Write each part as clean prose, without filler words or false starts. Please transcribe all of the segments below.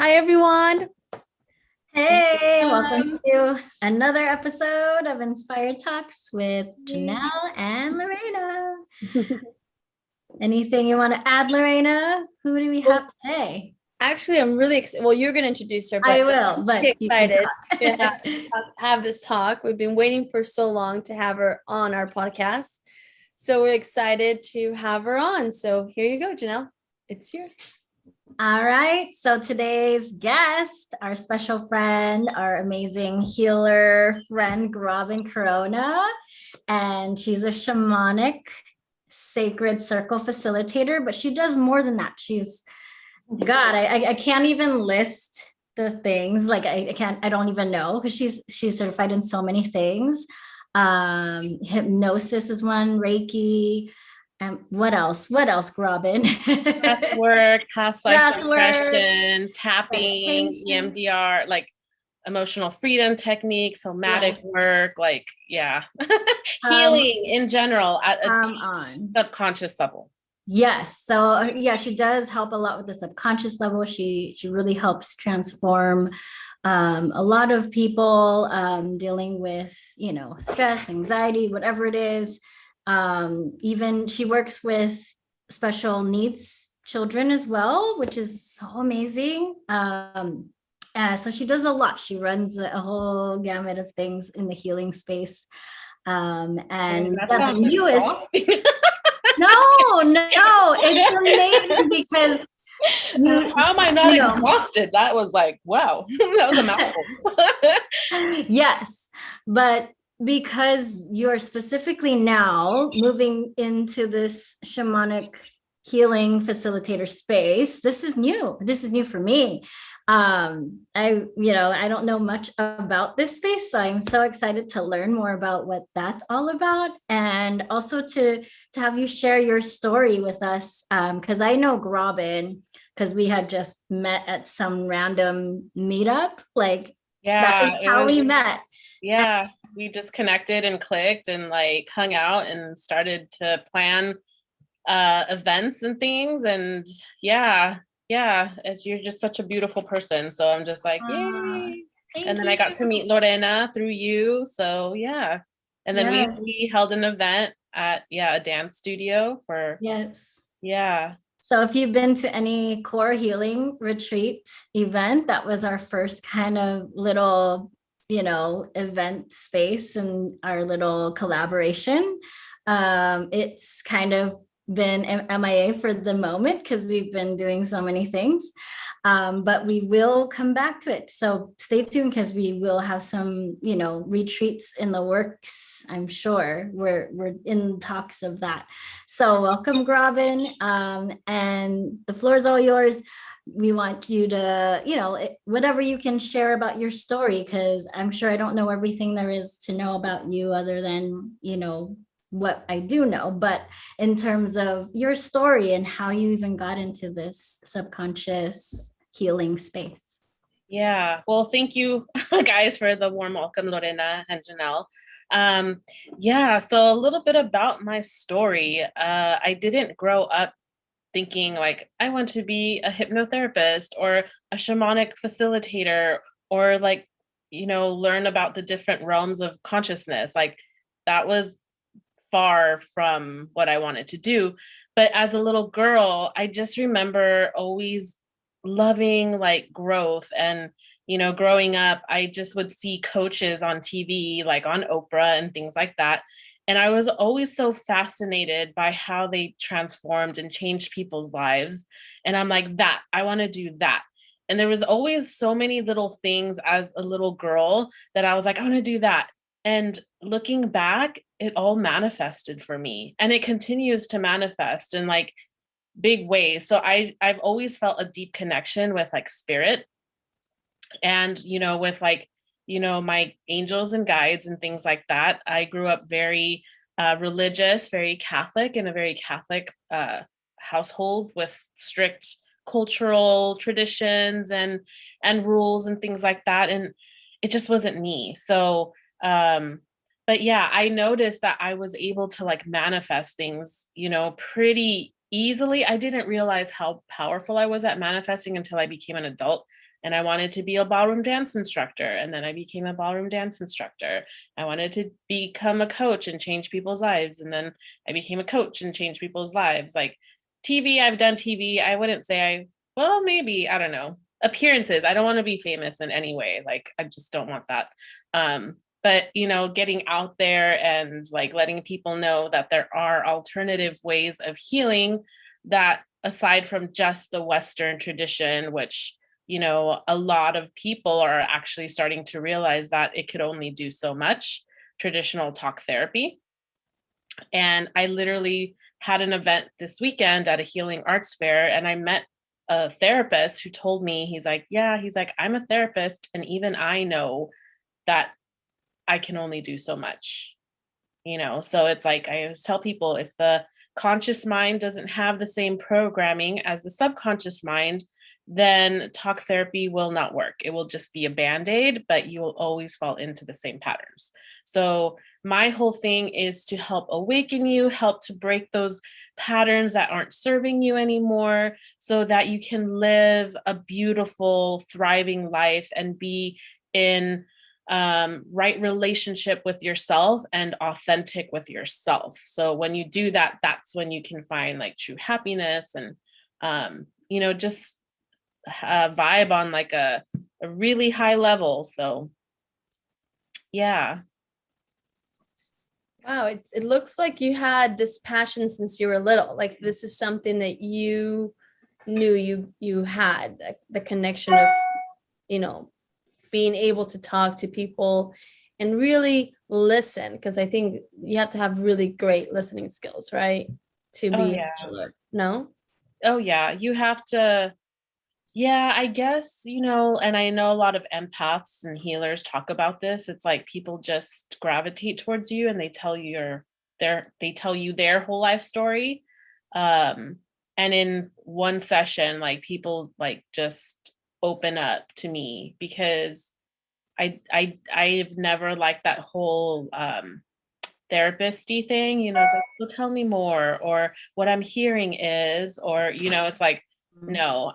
Hi, everyone. Hey, welcome Um, to another episode of Inspired Talks with Janelle and Lorena. Anything you want to add, Lorena? Who do we have well, today? actually, I'm really excited. Well, you're going to introduce her, but I will, I'm but really you can excited to talk. have this talk. We've been waiting for so long to have her on our podcast. So we're excited to have her on. So here you go, Janelle. It's yours. All right. So today's guest, our special friend, our amazing healer friend, Robin Corona. And she's a shamanic sacred circle facilitator, but she does more than that. God, I can't even list the things. Like I can't, I don't even know because she's certified in so many things. Hypnosis is one, Reiki. And what else? What else, Robin? Breath work, past life Breath work, regression, tapping, meditation. EMDR, like emotional freedom techniques, somatic Right. work, like, yeah, Um, healing in general at a come deep on. subconscious level. Yes. So yeah, she does help a lot with the subconscious level. She really helps transform a lot of people dealing with, stress, anxiety, whatever it is. Even she works with special needs children as well, which is so amazing. So she does a lot. She runs a whole gamut of things in the healing space. Oh, And that yeah, the sounds newest exhausting. no, it's amazing because How am I not you know, exhausted? That was like, wow, that was a mouthful. yes, but because you're specifically now moving into this shamanic healing facilitator space, this is new. This is new for me. I don't know much about this space, so I'm so excited to learn more about what that's all about, and also to have you share your story with us, because I know Robin because we had just met at some random meetup. Like that is Yeah, it how was, we met. yeah, we just connected and clicked and like hung out and started to plan events and things. And yeah, you're just such a beautiful person, so I'm just like, Uh, yay. And Thank then I you. got to meet Lorena through you, so yeah. And then we Yes, we held an event at, yeah, a dance studio for, yes. yeah. So if you've been to any core healing retreat event, that was our first kind of little, event space and our little collaboration. It's kind of been MIA for the moment because we've been doing so many things. But we will come back to it. So stay tuned because we will have some, retreats in the works. I'm sure we're in talks of that. So welcome, Robin. And the floor is all yours. We want you to, whatever you can share about your story, because I'm sure I don't know everything there is to know about you other than, what I do know. But in terms of your story and how you even got into this subconscious healing space. Yeah. Well, thank you guys for the warm welcome, Lorena and Janelle. Um, yeah, so a little bit about my story. I didn't grow up thinking like I want to be a hypnotherapist or a shamanic facilitator or like, learn about the different realms of consciousness. Like that was far from what I wanted to do. But as a little girl, I just remember always loving like growth and growing up, I just would see coaches on TV, like on Oprah and things like that. And I was always so fascinated by how they transformed and changed people's lives. And I'm like, that, I want to do that. And there was always so many little things as a little girl that I was like, I want to do that. And looking back, it all manifested for me and it continues to manifest in like big ways. So I've always felt a deep connection with like spirit and with like my angels and guides and things like that. I grew up very religious, very Catholic, in a very Catholic household with strict cultural traditions and rules and things like that, and it just wasn't me. So but yeah, I noticed that I was able to like manifest things pretty easily. I didn't realize how powerful I was at manifesting until I became an adult. and I wanted to be a ballroom dance instructor. And then I became a ballroom dance instructor. I wanted to become a coach and change people's lives. And then I became a coach and changed people's lives. Like TV, I've done TV. I wouldn't say well, maybe, I don't know. Appearances. I don't want to be famous in any way. Like, I just don't want that. But, you know, getting out there and like letting people know that there are alternative ways of healing that aside from just the Western tradition, which, you know, a lot of people are actually starting to realize that it could only do so much, traditional talk therapy. And I literally had an event this weekend at a healing arts fair, and I met a therapist who told me, he's like, I'm a therapist, and even I know that I can only do so much, you know? So it's like, I always tell people, if the conscious mind doesn't have the same programming as the subconscious mind, then talk therapy will not work. It will just be a band-aid, but you will always fall into the same patterns. So my whole thing is to help awaken you, help to break those patterns that aren't serving you anymore, so that you can live a beautiful, thriving life and be in right relationship with yourself and authentic with yourself. So when you do that, that's when you can find like true happiness and, you know, just vibe on like a really high level. So yeah. Wow, it looks like you had this passion since you were little. Like this is something that you knew you had, the connection of, you know, being able to talk to people and really listen, because I think you have to have really great listening skills, right? To Oh be yeah. a healer. No? Oh yeah. You have to, yeah, I guess, you know, and I know a lot of empaths and healers talk about this. It's like people just gravitate towards you and they tell you their whole life story. Um, and in one session, like people like just open up to me because I've never liked that whole therapist-y thing, you know, it's like, well, tell me more, or what I'm hearing is, or, you know, it's like, no,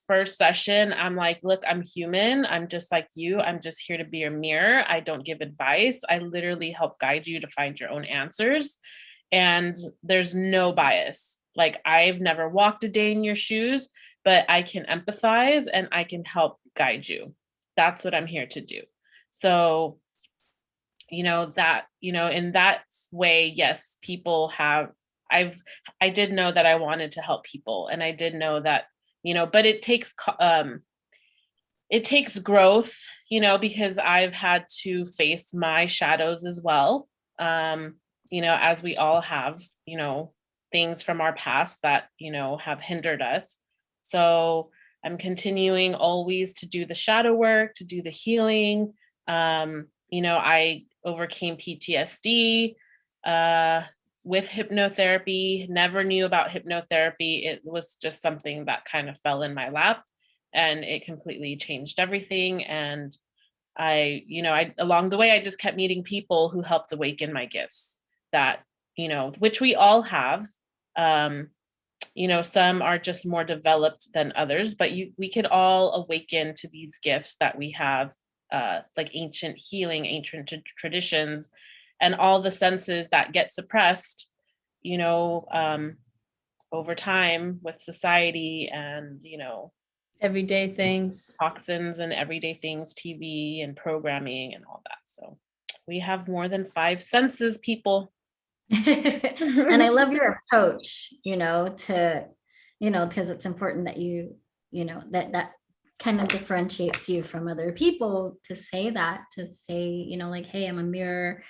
first session, I'm like, look, I'm human. I'm just like you. I'm just here to be a mirror. I don't give advice. I literally help guide you to find your own answers. And there's no bias. Like, I've never walked a day in your shoes, but I can empathize and I can help guide you. That's what I'm here to do. So, you know, in that way, yes, I did know that I wanted to help people, and I did know that, you know, but it takes growth, you know, because I've had to face my shadows as well. You know, as we all have, you know, things from our past that, you know, have hindered us. So I'm continuing always to do the shadow work, to do the healing. You know, I overcame PTSD with hypnotherapy, never knew about hypnotherapy. It was just something that kind of fell in my lap, and it completely changed everything. And along the way, I just kept meeting people who helped awaken my gifts that, you know, which we all have. You know, some are just more developed than others, but we could all awaken to these gifts that we have, like ancient healing, ancient traditions, and all the senses that get suppressed, you know, over time with society and, you know, Everyday things. toxins and everyday things, TV and programming and all that. So we have more than 5 senses, people. And I love your approach, you know, because it's important that you know, that kind of differentiates you from other people to say, you know, like, hey, I'm a mirror,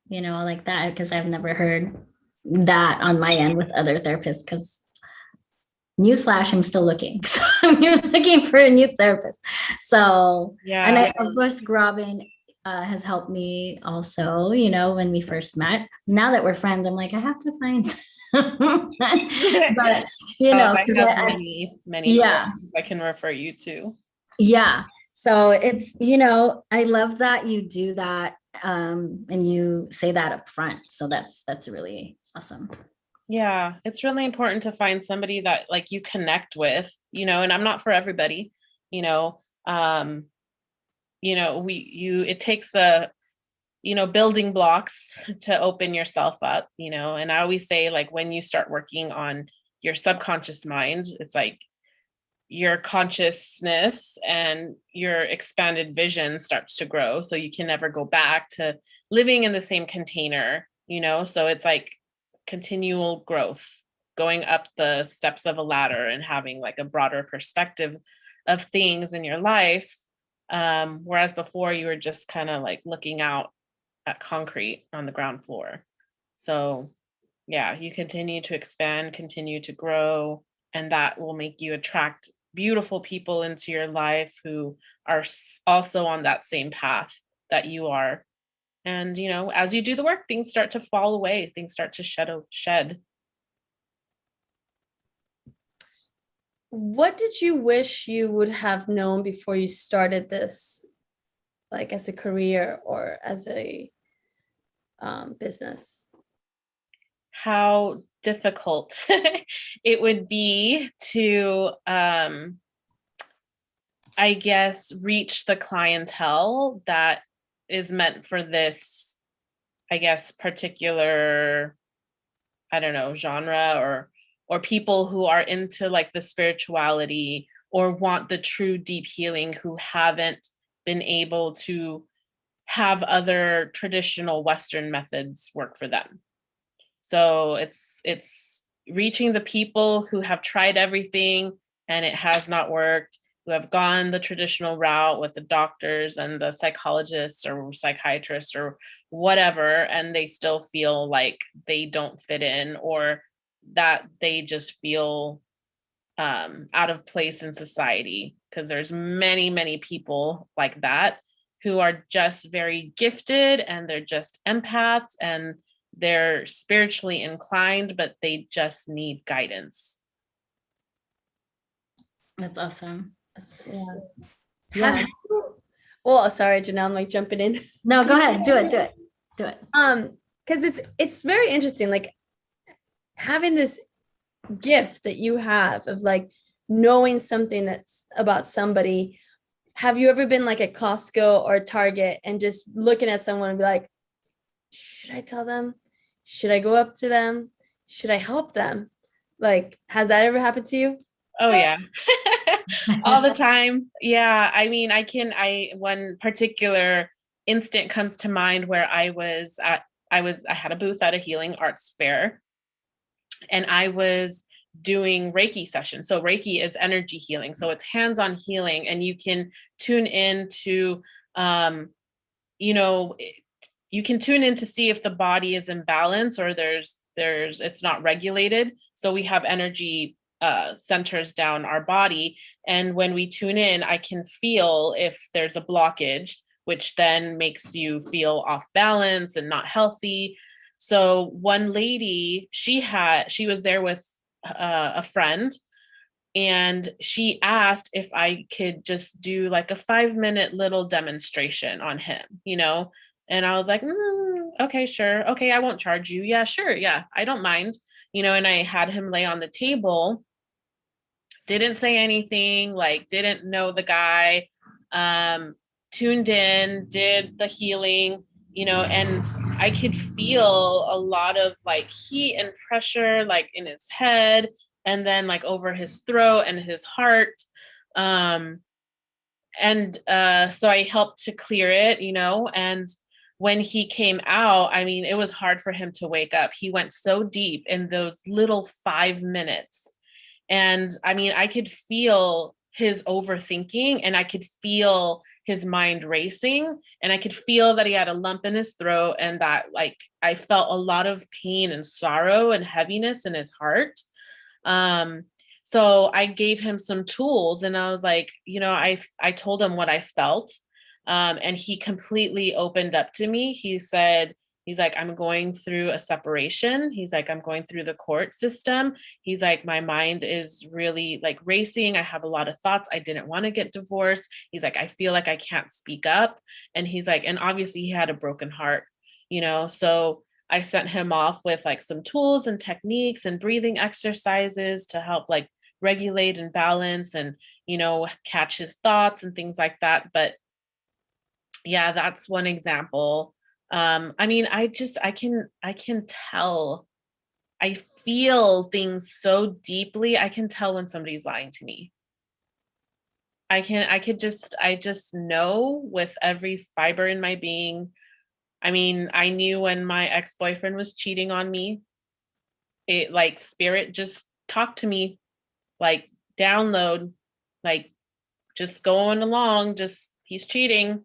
you know, like that, because I've never heard that on my end with other therapists, because newsflash, I'm still looking. So I'm looking for a new therapist. So, Yeah. and of course, Robin has helped me also, you know, when we first met. Now that we're friends, I'm like, I have to find but you know, I because have many yeah, I can refer you to. yeah. So it's, you know, I love that you do that, and you say that up front. So that's really awesome. Yeah, it's really important to find somebody that like you connect with, you know, and I'm not for everybody, you know. It takes building blocks to open yourself up, and I always say, like, when you start working on your subconscious mind, it's like your consciousness and your expanded vision starts to grow. So you can never go back to living in the same container, so it's like continual growth, going up the steps of a ladder and having like a broader perspective of things in your life. Whereas before you were just kind of like looking out at concrete on the ground floor. So yeah, you continue to expand, continue to grow, and that will make you attract beautiful people into your life who are also on that same path that you are. And as you do the work, things start to fall away, things start to shed. What did you wish you would have known before you started this, like as a career or as a business? How difficult it would be to, I guess, reach the clientele that is meant for this, I guess, particular, I don't know, genre, or people who are into like the spirituality or want the true deep healing, who haven't been able to have other traditional Western methods work for them. So it's reaching the people who have tried everything and it has not worked, who have gone the traditional route with the doctors and the psychologists or psychiatrists or whatever, and they still feel like they don't fit in, or that they just feel out of place in society, because there's many, many people like that who are just very gifted and they're just empaths and they're spiritually inclined, but they just need guidance. That's awesome. Yeah. Well, sorry, Janelle, I'm like jumping in. No, go ahead. Do it. Because it's very interesting, like having this gift that you have of like knowing something that's about somebody. Have you ever been like at Costco or Target and just looking at someone and be like, should I tell them? Should I go up to them? Should I help them? Like, has that ever happened to you? Oh yeah. All the time. Yeah. I mean, one particular instant comes to mind where I had a booth at a healing arts fair, and I was doing Reiki sessions. So Reiki is energy healing. So it's hands-on healing, and you can tune in to, you can tune in to see if the body is in balance or it's not regulated. So we have energy centers down our body. And when we tune in, I can feel if there's a blockage, which then makes you feel off balance and not healthy. So one lady, she was there with a friend, and she asked if I could just do like a 5-minute little demonstration on him, and I was like, okay, sure. Okay, I won't charge you. Yeah, sure. Yeah, I don't mind. And I had him lay on the table, didn't say anything, like didn't know the guy, tuned in, did the healing, and I could feel a lot of like heat and pressure, like in his head, and then like over his throat and his heart. So I helped to clear it, and when he came out, I mean, it was hard for him to wake up. He went so deep in those little 5 minutes. And I mean, I could feel his overthinking, and I could feel his mind racing, and I could feel that he had a lump in his throat, and that like I felt a lot of pain and sorrow and heaviness in his heart. So I gave him some tools, and I was like, I told him what I felt. And he completely opened up to me. He's like, I'm going through a separation. He's like, I'm going through the court system. He's like, my mind is really like racing. I have a lot of thoughts. I didn't want to get divorced. He's like, I feel like I can't speak up. And he's like, and obviously he had a broken heart, so I sent him off with like some tools and techniques and breathing exercises to help like regulate and balance and, catch his thoughts and things like that. But yeah, that's one example. I mean, I can tell, I feel things so deeply. I can tell when somebody's lying to me. I just know with every fiber in my being. I mean, I knew when my ex-boyfriend was cheating on me, it like spirit just talked to me, like download, like just going along, just he's cheating.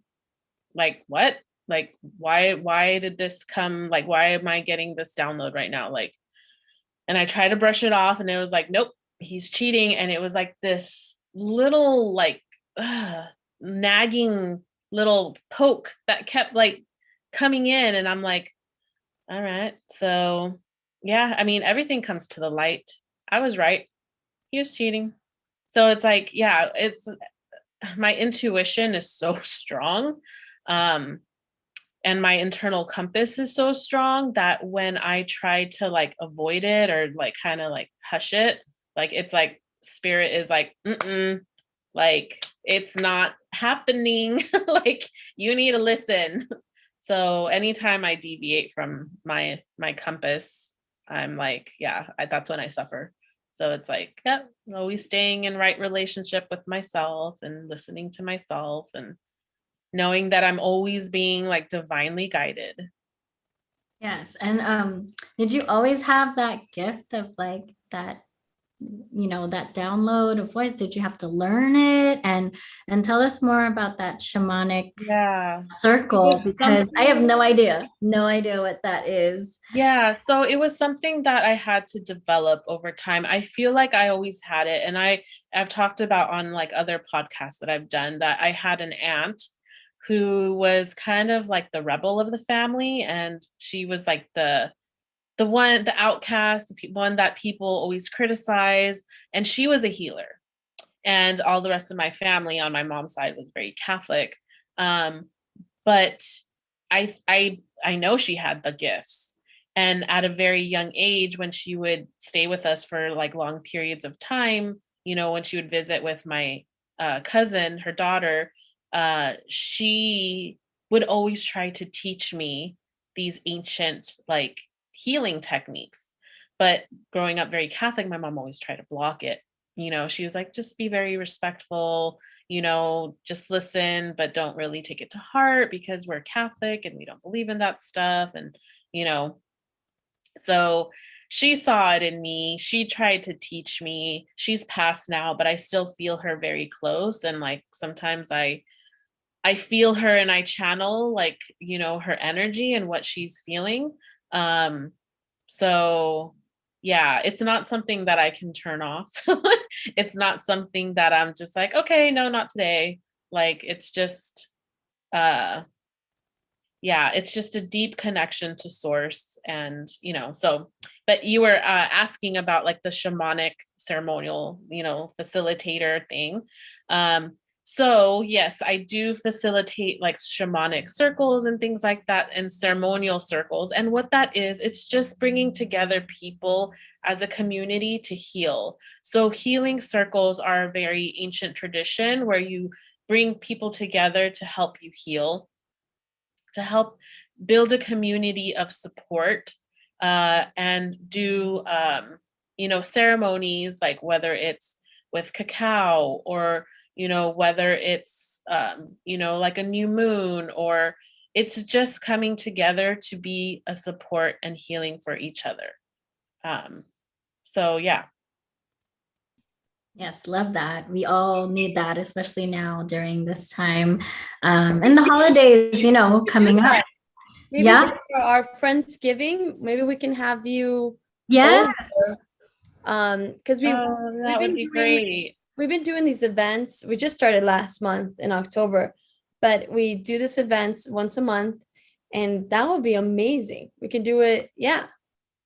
Like what? Like why did this come? Like why am I getting this download right now? Like, and I tried to brush it off and it was like, nope, he's cheating. And it was like this little like nagging little poke that kept like coming in. And I'm like, all right. So yeah, I mean, everything comes to the light. I was right. He was cheating. So it's like, yeah, it's my intuition is so strong. Um, and my internal compass is so strong that when I try to like avoid it or like kind of like hush it, like it's like spirit is like, like it's not happening. Like you need to listen. So anytime I deviate from my compass, I'm like, yeah, that's when I suffer. So it's like, yeah, always staying in right relationship with myself and listening to myself and knowing that I'm always being like divinely guided. Yes. And did you always have that gift of like that, that download of voice? Did you have to learn it? And tell us more about that shamanic Yeah. circle, because I have no idea what that is. Yeah, so it was something that I had to develop over time. I feel like I always had it, and I've talked about on like other podcasts that I've done that I had an aunt who was kind of like the rebel of the family, and she was like the outcast, one that people always criticize, and she was a healer. And all the rest of my family on my mom's side was very Catholic. But I know she had the gifts. And at a very young age, when she would stay with us for like long periods of time, when she would visit with my cousin, her daughter, she would always try to teach me these ancient like healing techniques. But growing up very Catholic, my mom always tried to block it. She was like, just be very respectful, just listen, but don't really take it to heart because we're Catholic and we don't believe in that stuff. And, you know, so she saw it in me. She tried to teach me. She's passed now, but I still feel her very close. And like sometimes I feel her and I channel like, her energy and what she's feeling. So yeah, it's not something that I can turn off. It's not something that I'm just like, okay, no, not today. Like it's just yeah, it's just a deep connection to source. And so but you were asking about like the shamanic ceremonial facilitator thing. So yes, I do facilitate like shamanic circles and things like that and ceremonial circles. And what that is, it's just bringing together people as a community to heal. So healing circles are a very ancient tradition where you bring people together to help you heal, to help build a community of support, and do ceremonies, like whether it's with cacao or whether it's like a new moon, or it's just coming together to be a support and healing for each other. So yeah. Yes, love that. We all need that, especially now during this time. And the holidays, coming up. Maybe Yeah. for our Friendsgiving, maybe we can have you Yes. because That would be great. We've been doing these events. We just started last month in October, but we do this events once a month, and that would be amazing. We can do it. Yeah.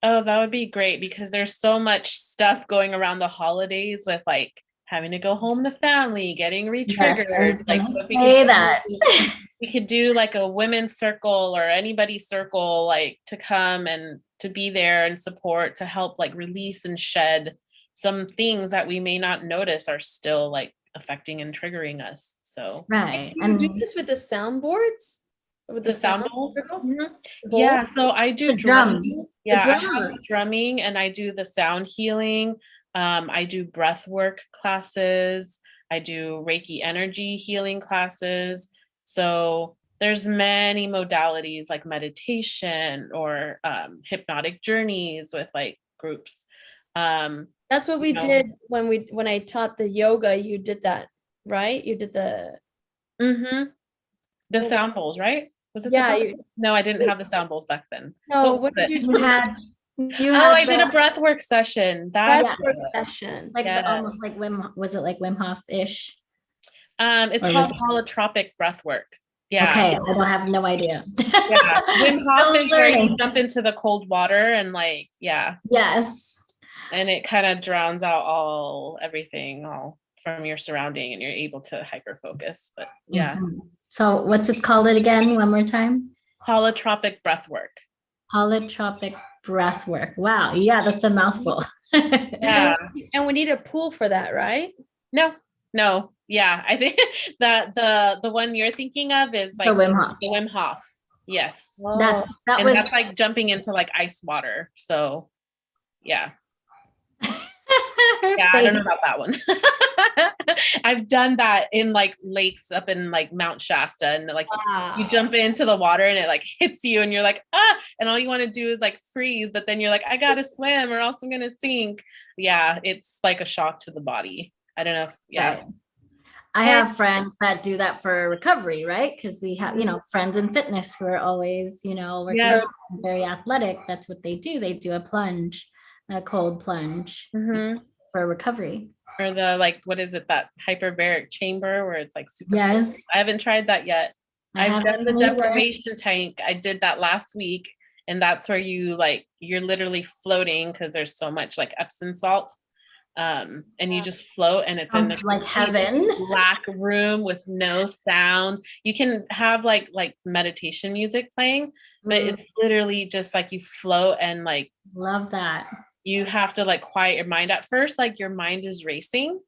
Oh, that would be great because there's so much stuff going around the holidays with like having to go home to family, getting re-triggered. Yes, I was like gonna say that. We could do like a women's circle or anybody's circle, like to come and to be there and support, to help like release and shed some things that we may not notice are still like affecting and triggering us. So Right. You do this with the soundboards? With the sound bowls. circle? Yeah, so I do The drum. Yeah, I drum. have drumming and I do the sound healing. I do breath work classes. I do Reiki energy healing classes. So there's many modalities like meditation or hypnotic journeys with like groups. That's what we did when I taught the yoga. You did that, right? You did the sound bowls, right? Was it yeah. No, I didn't have the sound bowls back then. No, what did it? You had I did a breath work session. That's breathwork session. like almost like was it like Wim Hof-ish? It's called holotropic breath work. Yeah. Okay, I don't have no idea. Yeah. Wim Hof is where you jump into the cold water and like, yeah. Yes. And it kind of drowns out everything from your surrounding and you're able to hyper focus. But yeah. So what's it called again? One more time. Holotropic breath work. Holotropic breath work. Wow. Yeah, that's a mouthful. Yeah. And we need a pool for that, right? No. Yeah. I think that the one you're thinking of is like the Wim Hof. The Wim Hof. Yes. That and was that's like jumping into like ice water. So yeah. Yeah, I don't know about that one. I've done that in like lakes up in like Mount Shasta and like you jump into the water and it like hits you and you're like, and all you want to do is like freeze, but then you're like, I gotta swim or else I'm gonna sink. Yeah, it's like a shock to the body. I don't know. Right. I have friends that do that for recovery, right? Because we have, friends in fitness who are always, working out, very athletic. That's what they do. They do a plunge, a cold plunge for recovery. Or the like, what is it? That hyperbaric chamber where it's like super. Yes. Cold. I haven't tried that yet. I've done the deprivation tank. I did that last week. And that's where you're literally floating because there's so much like Epsom salt. And you just float and it's in the like heaven black room with no sound. You can have like meditation music playing, but it's literally just like you float and like love that. You have to like quiet your mind at first, like your mind is racing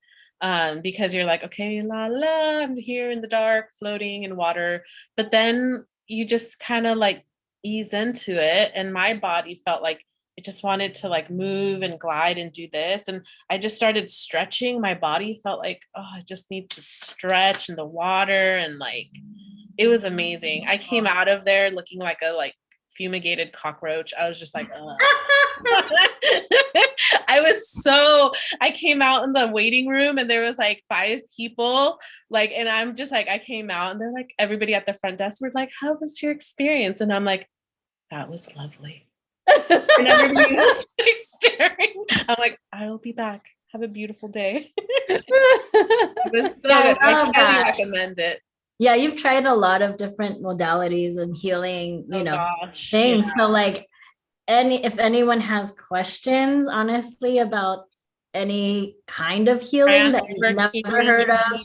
because you're like, okay, I'm here in the dark floating in water, but then you just kind of like ease into it, and my body felt like it just wanted to like move and glide and do this. And I just started stretching. My body felt like, I just need to stretch in the water. And like, it was amazing. I came out of there looking like a fumigated cockroach. I was just like, I came out in the waiting room and there was like 5 people, and I'm just like, I came out and they're like, everybody at the front desk were like, how was your experience? And I'm like, that was lovely. And everybody was like staring. I'm like, I'll be back. Have a beautiful day. It was so good. I highly recommend it. Yeah, you've tried a lot of different modalities and healing, things. Yeah. So like if anyone has questions, honestly, about any kind of healing that you've never heard of,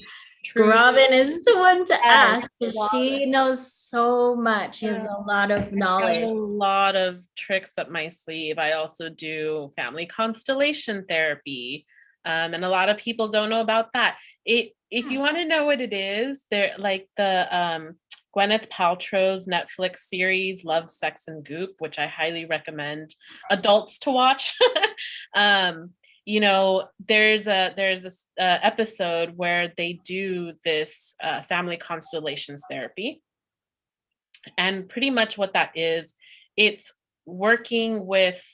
Robin is the one to ask because she knows so much. She has a lot of knowledge. A lot of tricks up my sleeve. I also do family constellation therapy. And a lot of people don't know about that. If you want to know what it is, they're like the Gwyneth Paltrow's Netflix series, Love, Sex, and Goop, which I highly recommend adults to watch. There's this episode where they do this family constellations therapy. And pretty much what that is, it's working with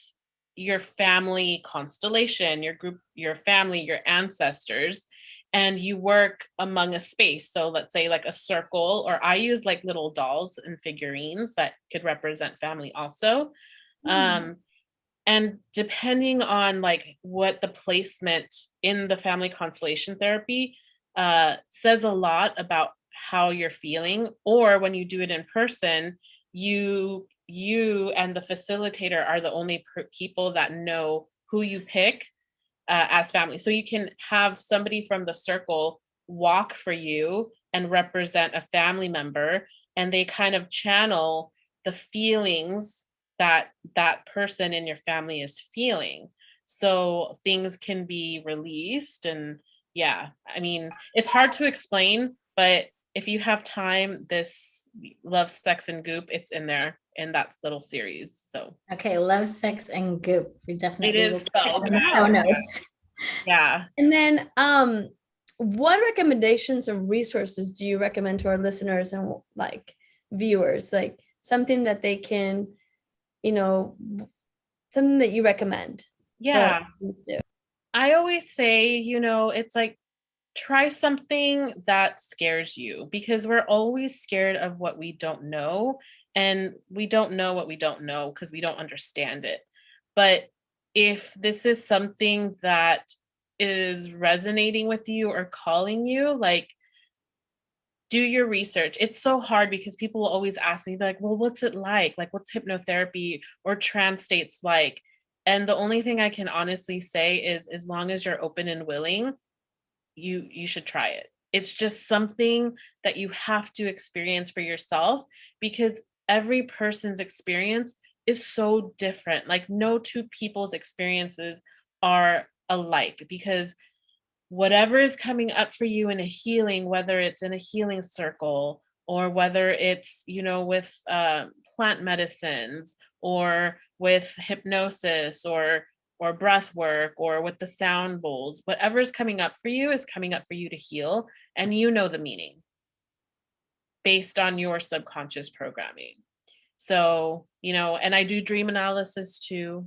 your family constellation, your group, your family, your ancestors, and you work among a space. So let's say like a circle, or I use like little dolls and figurines that could represent family also. And depending on like what the placement in the family constellation therapy says a lot about how you're feeling, or when you do it in person, you and the facilitator are the only people that know who you pick as family. So you can have somebody from the circle walk for you and represent a family member, and they kind of channel the feelings that person in your family is feeling. so things can be released. And yeah, I mean, it's hard to explain, but if you have time, this Love, Sex, and Goop, it's in there in that little series. So Okay, Love, Sex, and Goop. We it definitely will is put that so in the good. show notes. Yeah. And then what recommendations or resources do you recommend to our listeners and like viewers, like something that they can, you know, something that you recommend for Yeah. them to do? I always say, you know, it's like try something that scares you, because we're always scared of what we don't know. And we don't know what we don't know because we don't understand it. But if this is something that is resonating with you or calling you, like, do your research. It's so hard because people will always ask me, like, well, what's it like? Like, what's hypnotherapy or trance states like? And the only thing I can honestly say is, as long as you're open and willing, you should try it. It's just something that you have to experience for yourself, because every person's experience is so different. Like, no two people's experiences are alike, because whatever is coming up for you in a healing, whether it's in a healing circle or whether it's, you know, with plant medicines or with hypnosis or breath work or with the sound bowls, whatever's coming up for you is coming up for you to heal, and you know the meaning based on your subconscious programming. So, you know, and I do dream analysis too.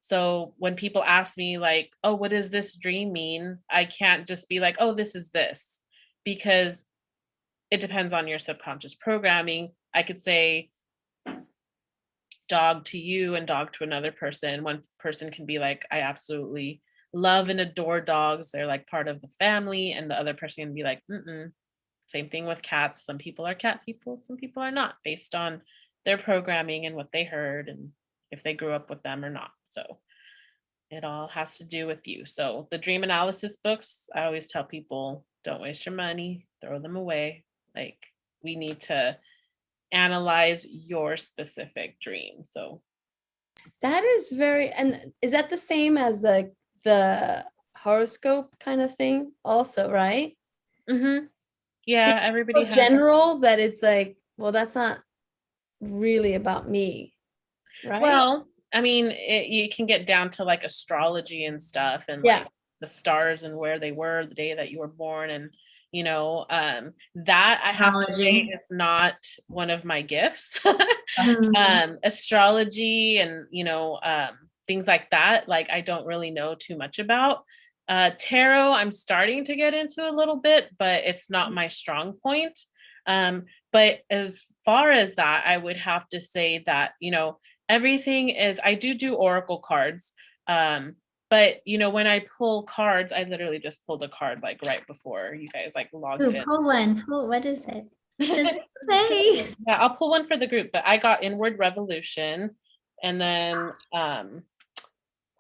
So when people ask me like, oh, what does this dream mean? I can't just be like, oh, this is this, because it depends on your subconscious programming. I could say dog to you and dog to another person. One person can be like, I absolutely love and adore dogs. They're like part of the family. And the other person can be like, mm-mm. Same thing with cats. Some people are cat people, some people are not, based on their programming and what they heard and if they grew up with them or not. So it all has to do with you. So the dream analysis books, I always tell people, don't waste your money, throw them away. Like, we need to analyze your specific dream. So That is very, and is that the same as the horoscope kind of thing also, right? yeah, everybody So has general that it's like, well, that's not really about me, right? well, I mean, you can get down to like astrology and stuff, and Yeah. like the stars and where they were the day that you were born, and you know, that I have to say Astrology. is not one of my gifts. Mhm. Astrology and, you know, things like that, like, I don't really know too much about. Tarot, I'm starting to get into a little bit, but it's not my strong point. But as far as that, I would have to say that, you know, everything is, I do oracle cards. But you know, when I pull cards, I literally just pulled a card like right before you guys like logged Ooh, in. pull one. Pull, what is it? What does it say? Yeah, I'll pull one for the group, but I got Inward Revolution, and then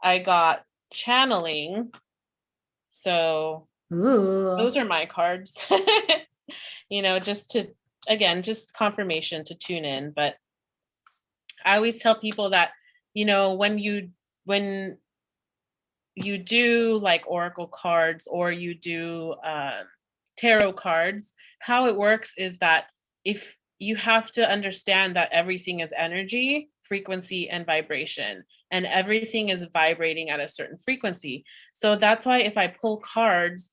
I got Channeling. So Ooh. those are my cards. You know, just to, again, just confirmation to tune in. But I always tell people that, you know, when you do like oracle cards or you do tarot cards, how it works is that if you have to understand that everything is energy, frequency, and vibration, and everything is vibrating at a certain frequency. So that's why if I pull cards,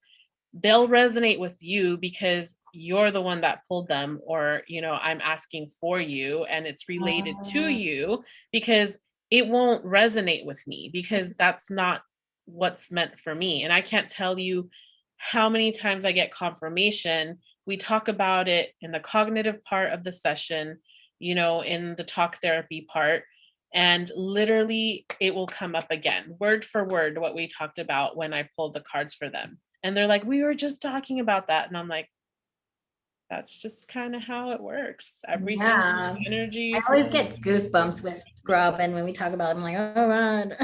they'll resonate with you because you're the one that pulled them, or, you know, I'm asking for you and it's related to you, because it won't resonate with me because that's not what's meant for me. And I can't tell you how many times I get confirmation. We talk about it in the cognitive part of the session, you know, in the talk therapy part, and literally it will come up again, word for word, what we talked about when I pulled the cards for them. And they're like, we were just talking about that. And I'm like, that's just kind of how it works. Everything Yeah. is energy. I always get goosebumps with Grub, and when we talk about it, I'm like, oh God.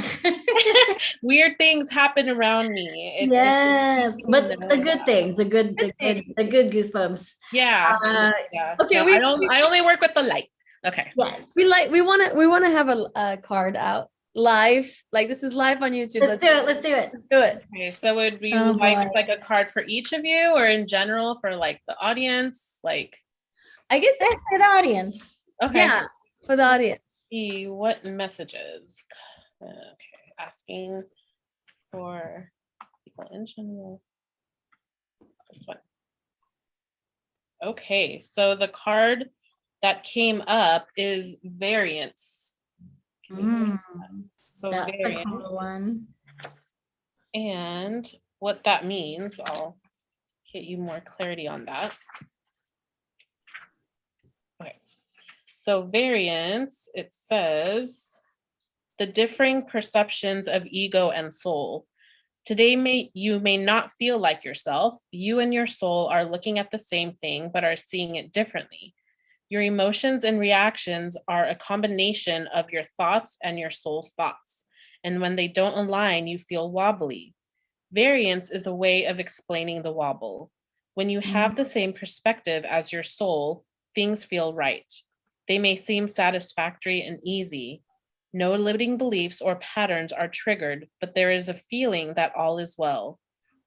Weird things happen around me. It's Yes, just, but you know, the good things, the good goosebumps. yeah. Uh, Yeah. Okay, No, I only work with the light. Okay. yes. we want to have a card out live. Like this is live on YouTube. Let's do it. Let's do it. Let's do it. Okay, so would we Oh, like boy. like a card for each of you, or in general for like the audience? Like, I guess, Let's say the audience. okay, yeah, for the audience. see what messages. Okay, asking for people in general. This one. Okay, so the card that came up is variance. Can you see that? So That's a variance. cool one. And what that means, I'll get you more clarity on that. Okay, so variance, it says, the differing perceptions of ego and soul. Today, you may not feel like yourself. You and your soul are looking at the same thing, but are seeing it differently. Your emotions and reactions are a combination of your thoughts and your soul's thoughts. And when they don't align, you feel wobbly. Variance is a way of explaining the wobble. When you have the same perspective as your soul, things feel right. They may seem satisfactory and easy. No limiting beliefs or patterns are triggered, but there is a feeling that all is well.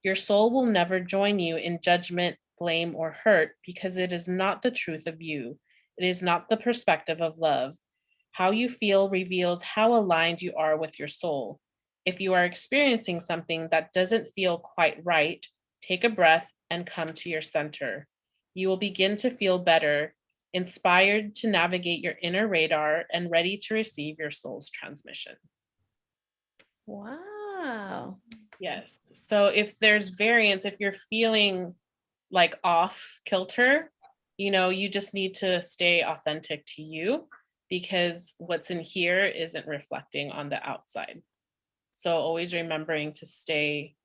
Your soul will never join you in judgment, blame, or hurt because it is not the truth of you. It is not the perspective of love. How you feel reveals how aligned you are with your soul. If you are experiencing something that doesn't feel quite right, take a breath and come to your center. You will begin to feel better, inspired to navigate your inner radar and ready to receive your soul's transmission. Wow. Yes. So if there's variance, if you're feeling like off kilter, you just need to stay authentic to you, because what's in here isn't reflecting on the outside. So always remembering to stay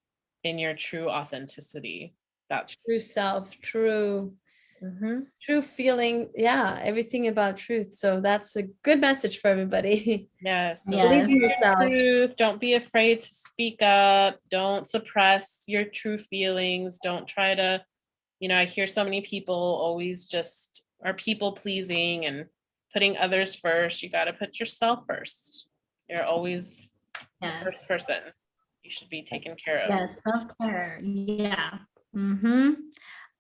in your true authenticity. That's True self, true Mhm. true feeling. Yeah, everything about truth. So that's a good message for everybody. Yes. So Yes. Believe in speak your yourself. truth. Don't be afraid to speak up. Don't suppress your true feelings. Don't try to, I hear so many people always just are people pleasing and putting others first. You got to put yourself first. You're always the first Yes. person you should be taken care of. Yes. Self-care. Yeah.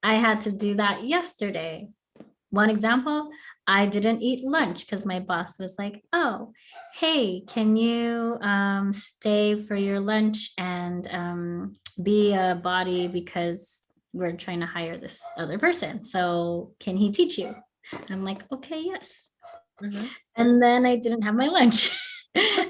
I had to do that yesterday. One example, I didn't eat lunch because my boss was like, oh, hey, can you stay for your lunch and be a body because we're trying to hire this other person. So can he teach you? I'm like, okay, yes. Mhm. And then I didn't have my lunch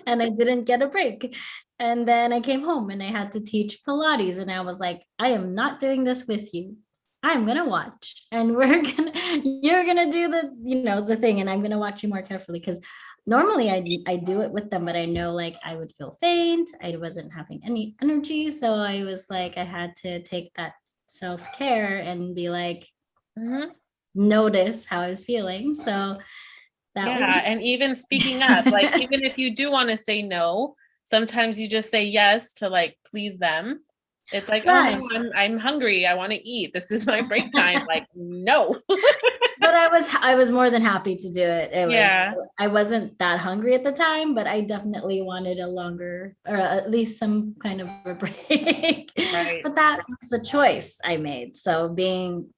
and I didn't get a break. And then I came home and I had to teach Pilates. And I was like, I am not doing this with you. I'm gonna watch and you're gonna do the thing, and I'm gonna watch you more carefully because normally I do it with them, but I know like I would feel faint. I wasn't having any energy. So I was like, I had to take that self-care and be like, Mhm. notice how I was feeling. So that was Yeah, and even speaking up, like even if you do want to say no, sometimes you just say yes to like please them. It's like, Right. oh no, I'm hungry. I want to eat. This is my break time. Like, no. But I was more than happy to do it. Yeah. I wasn't that hungry at the time, but I definitely wanted a longer or at least some kind of a break. Right. But that was the choice I made. So being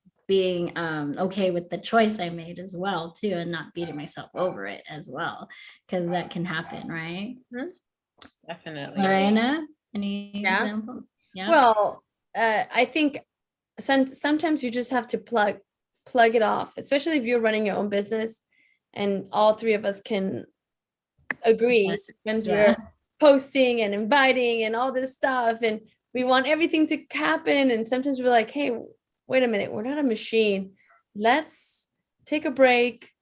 okay with the choice I made as well too, and not beating myself over it as well, because that can happen, right? Definitely. Lorena, any Yeah. example? Yeah. Well, I think sometimes you just have to plug it off, especially if you're running your own business, and all three of us can agree. Sometimes Yeah. we're posting and inviting and all this stuff, and we want everything to happen. And sometimes we're like, hey, wait a minute, we're not a machine. Let's take a break,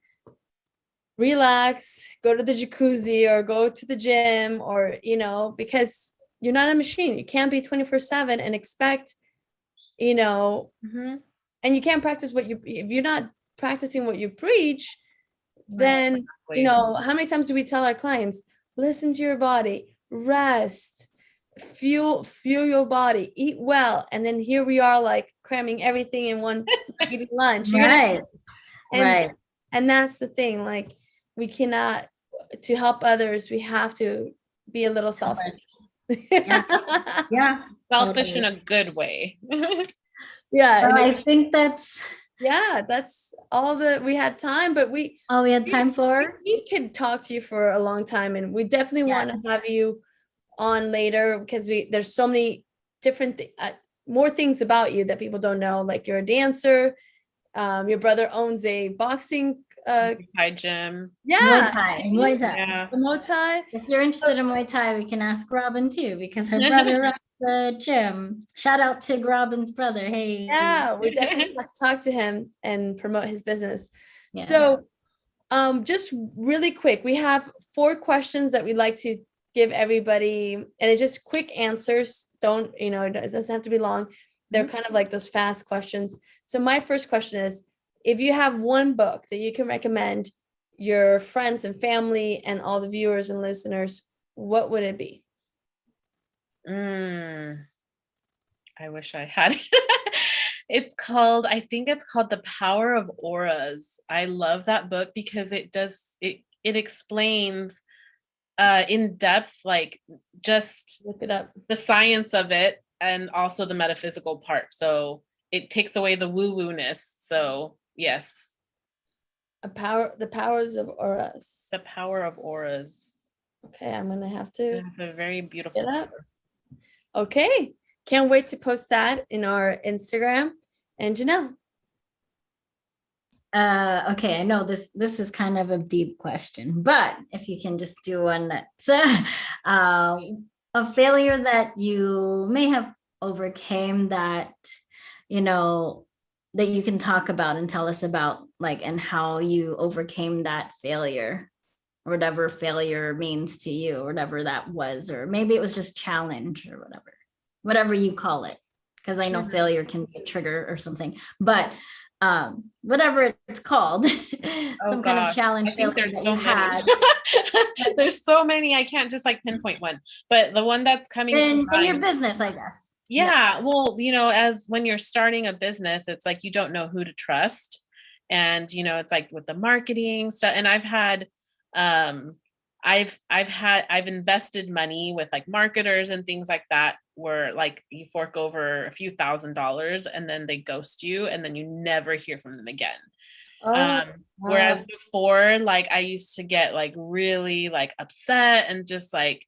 relax, go to the jacuzzi or go to the gym, or because you're not a machine. You can't be 24/7 and expect, Mhm. and you can't practice if you're not practicing what you preach, then Exactly. how many times do we tell our clients, listen to your body, rest, fuel your body, eat well, and then here we are like cramming everything in one, eating lunch. Right. And Right. and that's the thing, like we cannot, to help others, we have to be a little selfish. Yeah. Selfish Totally. in a good way. Yeah. So and I think that's that's all that we had time, but all we had time for. we could talk to you for a long time, and we definitely want to have you on later because there's so many different more things about you that people don't know. Like you're a dancer. Your brother owns a boxing. Hi, Jim. Yeah, Muay Thai. Yeah. the Muay Thai. If you're interested in Muay Thai, we can ask Robin too, because her brother runs the gym. Shout out to Robin's brother. Hey. Yeah, we definitely have to talk to him and promote his business. Yeah. So, just really quick, we have 4 questions that we'd like to give everybody, and it's just quick answers. Don't, it doesn't have to be long. They're kind of like those fast questions. So my first question is, if you have one book that you can recommend your friends and family and all the viewers and listeners, what would it be? I wish I had it. I think it's called The Power of Auras. I love that book because it explains in depth, like just Look it up. the science of it and also the metaphysical part. So it takes away the woo-woo-ness. So yes. The powers of auras. The Power of Auras. Okay, I'm gonna have to. It's a very beautiful cover. Okay, can't wait to post that in our Instagram. And Janelle. Okay, I know this is kind of a deep question, but if you can just do one that's a failure that you may have overcame that that you can talk about and tell us about, like, and how you overcame that failure, or whatever failure means to you, or whatever that was, or maybe it was just challenge or whatever you call it, because I know failure can be a trigger or something, but whatever it's called, some kind of challenge failure that you had. There's so many, I can't just like pinpoint one, but the one that's coming to in your business, I guess. Yeah, well, as when you're starting a business, it's like you don't know who to trust, and it's like with the marketing stuff, and I've had I've invested money with like marketers and things like that, where like you fork over a few $1,000s and then they ghost you and then you never hear from them again. Whereas before, like I used to get like really like upset and just like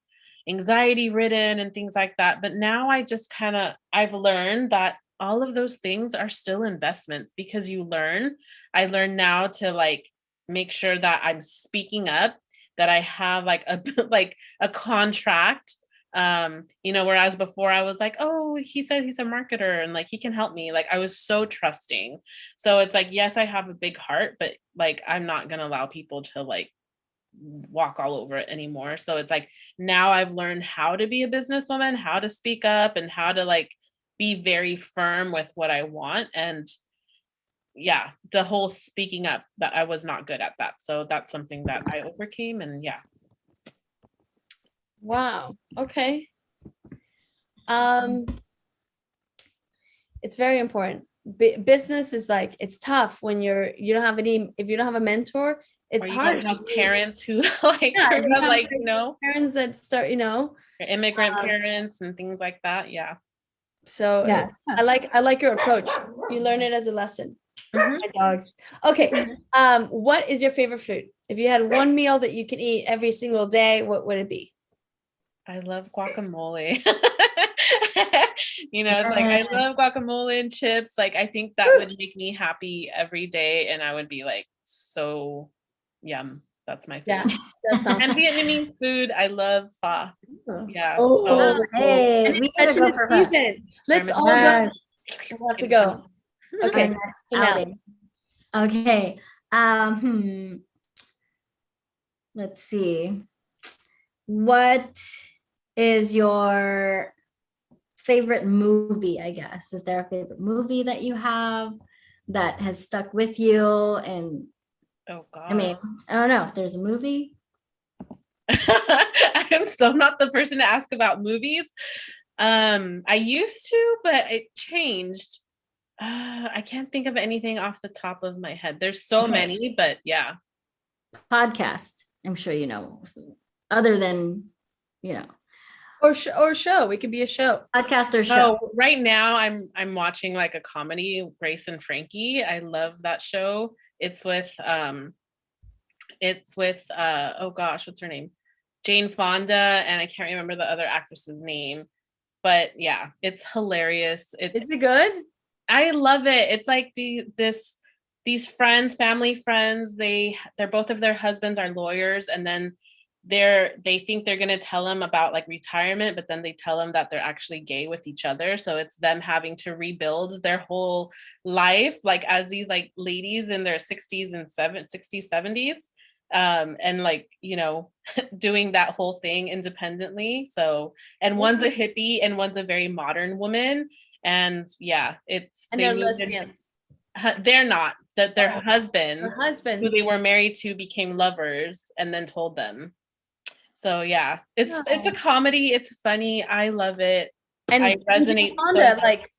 anxiety ridden and things like that. But now I've learned that all of those things are still investments, because I learn now to like make sure that I'm speaking up, that I have like a contract. Whereas before I was like, oh, he said he's a marketer and like he can help me. Like I was so trusting. So it's like, yes, I have a big heart, but like I'm not gonna allow people to like walk all over it anymore. So it's like now I've learned how to be a businesswoman, how to speak up, and how to like be very firm with what I want. And yeah, the whole speaking up, that I was not good at that. So that's something that I overcame. And yeah. Wow. Okay. It's very important. Business is like, it's tough when if you don't have a mentor, it's hard. You have parents who like, parents that start, immigrant parents and things like that. Yeah. So yeah, I like your approach. You learn it as a lesson. My dogs. Okay. What is your favorite food? If you had one meal that you can eat every single day, what would it be? I love guacamole. It's like I love guacamole and chips. Like I think that would make me happy every day, and I would be like, so yum. That's my favorite. Yeah, and Vietnamese food. I love pho. Yeah. Oh, hey, we gotta go for season. Let's all go. We'll have to go. Okay. Okay. Let's see. What is your favorite movie, I guess? Is there a favorite movie that you have that has stuck with you? And oh God. I mean, I don't know if there's a movie. I'm still not the person to ask about movies. I used to, but it changed. I can't think of anything off the top of my head. There's so many, but yeah. Podcast, I'm sure other than you know, Or show. It could be a show. podcast or show. Oh, right now I'm watching like a comedy, Grace and Frankie. I love that show. It's with oh gosh, what's her name? Jane Fonda, and I can't remember the other actress's name. But yeah, it's hilarious. Is it good? I love it. It's like these friends, family friends, they're both of their husbands are lawyers, and then they think they're going to tell them about like retirement, but then they tell them that they're actually gay with each other. So it's them having to rebuild their whole life, like as these like ladies in their 60s and 70s. And like, you know, doing that whole thing independently. So, and one's a hippie and one's a very modern woman. And yeah, And they're lesbians. They're not, that their husbands, who they were married to, became lovers and then told them. So yeah, it's a comedy. It's funny. I love it. And I resonate. Fonda, like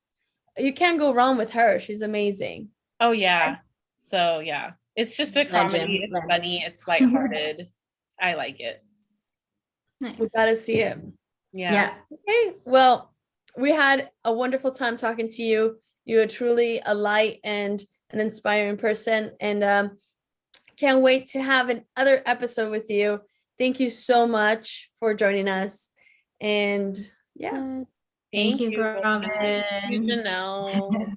you can't go wrong with her. She's amazing. Oh yeah. So yeah, it's just a comedy. It's funny. It's lighthearted. I like it. Nice. We gotta see it. Yeah. Okay. Well, we had a wonderful time talking to you. You are truly a light and an inspiring person, and can't wait to have another episode with you. Thank you so much for joining us. And yeah. Thank you, Robin. Thank you, Janelle.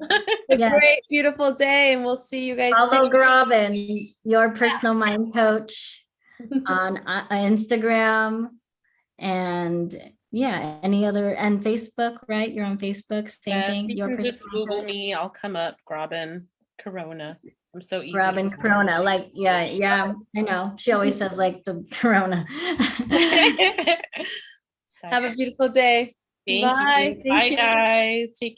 A great, beautiful day. And we'll see you guys. Follow Robin, your personal mind coach, on Instagram, and any other, and Facebook, right? You're on Facebook. Same thing. You can just Google me. I'll come up. Robin Corona. I'm so easy. Robin Corona, like I know. She always says like the Corona. Have a beautiful day. Bye. Bye, guys. Take care.